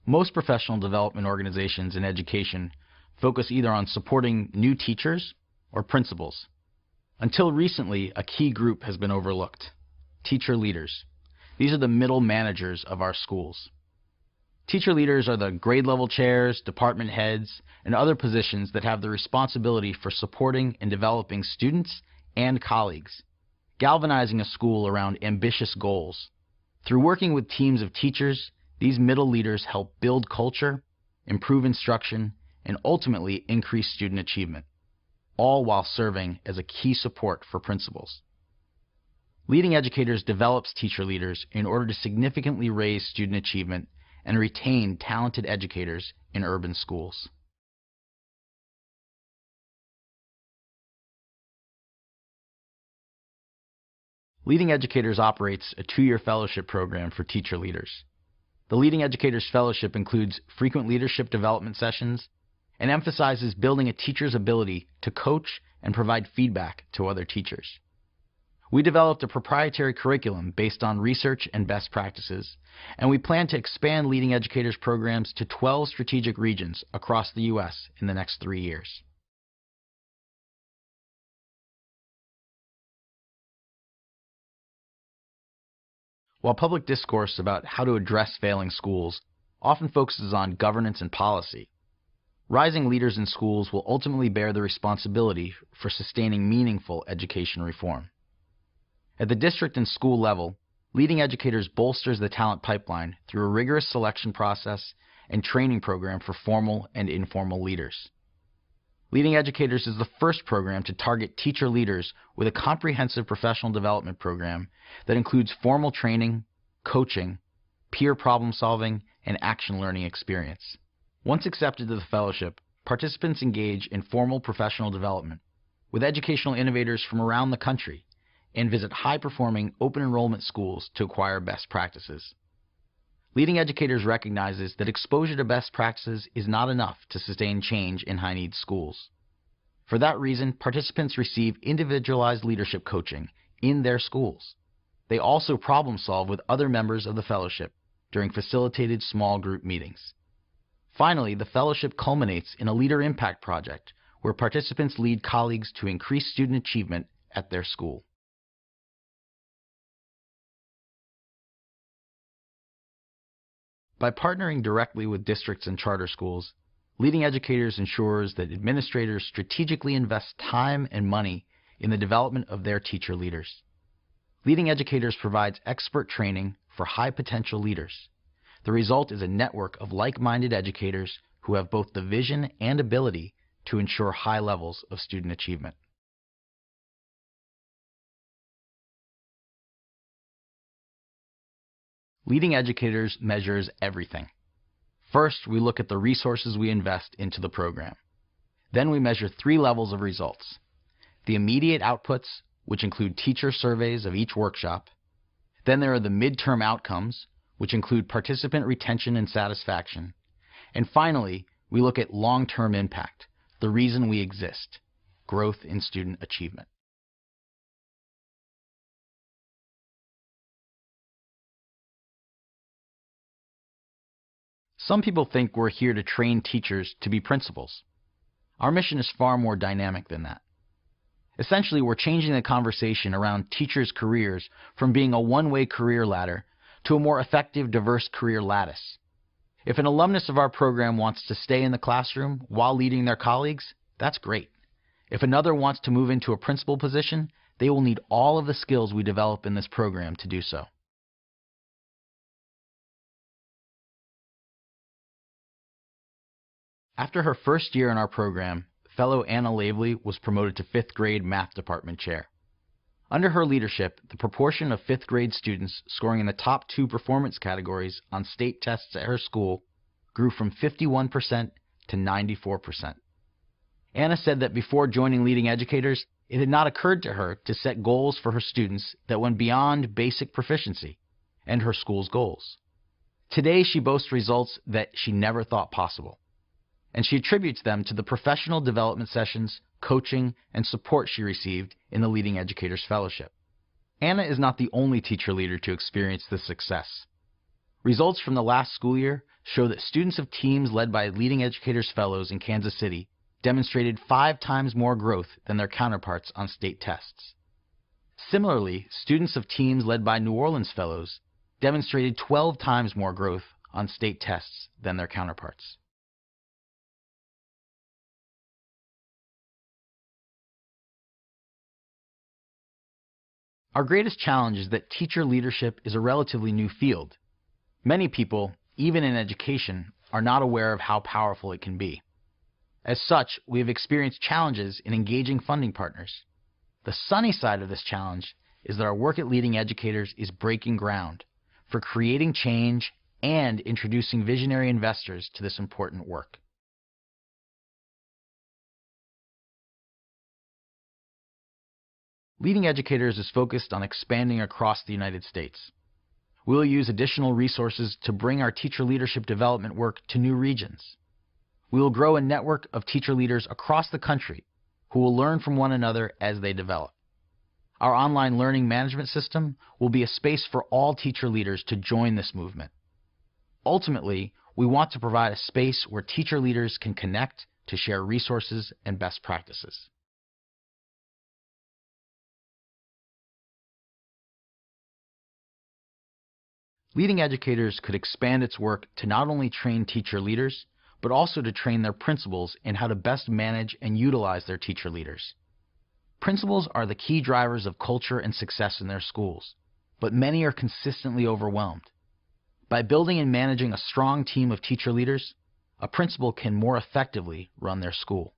Most professional development organizations in education focus either on supporting new teachers or principals. Until recently, a key group has been overlooked: teacher leaders. These are the middle managers of our schools. Teacher leaders are the grade level chairs, department heads, and other positions that have the responsibility for supporting and developing students and colleagues, galvanizing a school around ambitious goals. Through working with teams of teachers, these middle leaders help build culture, improve instruction, and ultimately increase student achievement, all while serving as a key support for principals. Leading Educators develops teacher leaders in order to significantly raise student achievement and retain talented educators in urban schools. Leading Educators operates a 2-year fellowship program for teacher leaders. The Leading Educators Fellowship includes frequent leadership development sessions and emphasizes building a teacher's ability to coach and provide feedback to other teachers. We developed a proprietary curriculum based on research and best practices, and we plan to expand Leading Educators programs to 12 strategic regions across the U.S. in the next 3 years. While public discourse about how to address failing schools often focuses on governance and policy, rising leaders in schools will ultimately bear the responsibility for sustaining meaningful education reform. At the district and school level, Leading Educators bolsters the talent pipeline through a rigorous selection process and training program for formal and informal leaders. Leading Educators is the first program to target teacher leaders with a comprehensive professional development program that includes formal training, coaching, peer problem solving, and action learning experience. Once accepted to the fellowship, participants engage in formal professional development with educational innovators from around the country and visit high-performing open enrollment schools to acquire best practices. Leading Educators recognizes that exposure to best practices is not enough to sustain change in high-need schools. For that reason, participants receive individualized leadership coaching in their schools. They also problem-solve with other members of the fellowship during facilitated small group meetings. Finally, the fellowship culminates in a Leader Impact Project where participants lead colleagues to increase student achievement at their school. By partnering directly with districts and charter schools, Leading Educators ensures that administrators strategically invest time and money in the development of their teacher leaders. Leading Educators provides expert training for high-potential leaders. The result is a network of like-minded educators who have both the vision and ability to ensure high levels of student achievement. Leading Educators measures everything. First, we look at the resources we invest into the program. Then we measure 3 levels of results: the immediate outputs, which include teacher surveys of each workshop. Then there are the midterm outcomes, which include participant retention and satisfaction. And finally, we look at long-term impact, the reason we exist: growth in student achievement. Some people think we're here to train teachers to be principals. Our mission is far more dynamic than that. Essentially, we're changing the conversation around teachers' careers from being a one-way career ladder to a more effective, diverse career lattice. If an alumnus of our program wants to stay in the classroom while leading their colleagues, that's great. If another wants to move into a principal position, they will need all of the skills we develop in this program to do so. After her first year in our program, fellow Anna Lavely was promoted to 5th grade math department chair. Under her leadership, the proportion of 5th grade students scoring in the top 2 performance categories on state tests at her school grew from 51% to 94%. Anna said that before joining Leading Educators, it had not occurred to her to set goals for her students that went beyond basic proficiency and her school's goals. Today, she boasts results that she never thought possible, and she attributes them to the professional development sessions, coaching, and support she received in the Leading Educators Fellowship. Anna is not the only teacher leader to experience this success. Results from the last school year show that students of teams led by Leading Educators Fellows in Kansas City demonstrated 5 times more growth than their counterparts on state tests. Similarly, students of teams led by New Orleans Fellows demonstrated 12 times more growth on state tests than their counterparts. Our greatest challenge is that teacher leadership is a relatively new field. Many people, even in education, are not aware of how powerful it can be. As such, we have experienced challenges in engaging funding partners. The sunny side of this challenge is that our work at Leading Educators is breaking ground for creating change and introducing visionary investors to this important work. Leading Educators is focused on expanding across the United States. We will use additional resources to bring our teacher leadership development work to new regions. We will grow a network of teacher leaders across the country who will learn from one another as they develop. Our online learning management system will be a space for all teacher leaders to join this movement. Ultimately, we want to provide a space where teacher leaders can connect to share resources and best practices. Leading Educators could expand its work to not only train teacher leaders, but also to train their principals in how to best manage and utilize their teacher leaders. Principals are the key drivers of culture and success in their schools, but many are consistently overwhelmed. By building and managing a strong team of teacher leaders, a principal can more effectively run their school.